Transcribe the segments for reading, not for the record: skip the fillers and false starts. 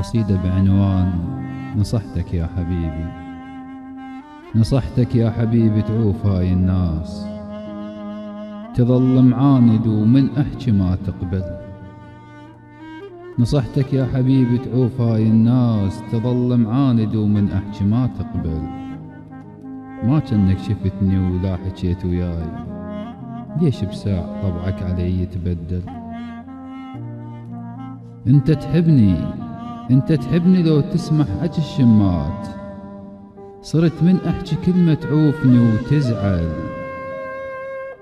قصيدة بعنوان نصحتك يا حبيبي. نصحتك يا حبيبي تعوف هاي الناس، تظل معاند ومن أحكي ما تقبل. نصحتك يا حبيبي تعوف هاي الناس، تظل معاند ومن أحكي ما تقبل. ما كأنك شفتني ولا حكيت وياي، ليش بساع طبعك علي يتبدل؟ انت تحبني لو تسمح حكي الشمات، صرت من احكي كلمة تعوفني وتزعل.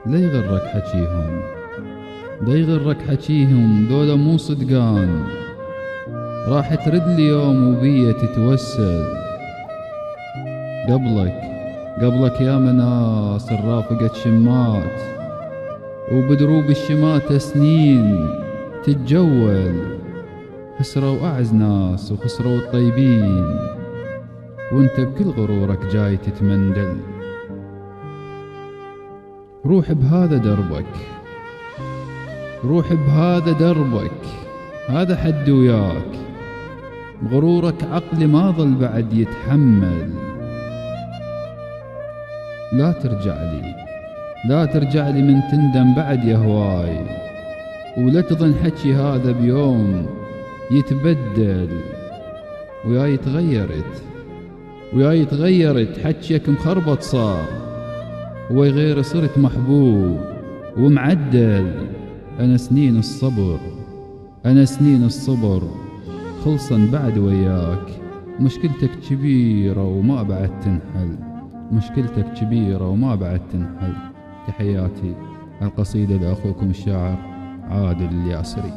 لا يغرك حكيهم ذولا مو صدقان، راح ترد لي يوم وبيا تتوسل. قبلك يا مناس الرافقت شمات، وبدروب الشماتة سنين تتجول. خسروا أعز ناس وخسروا الطيبين، وانت بكل غرورك جاي تتمندل. روح بهذا دربك، هذا حد وياك. بغرورك عقلي ما ظل بعد يتحمل. لا ترجع لي من تندم بعد يا هواي، ولا تظن حكي هذا بيوم يتبدل. وياي تغيرت حكيك مخربط صار، وغير صرت محبوب ومعدل. أنا سنين الصبر خلصن بعد وياك. مشكلتك كبيرة وما بعد تنحل. تحياتي القصيدة لأخوكم الشاعر عادل الياسري.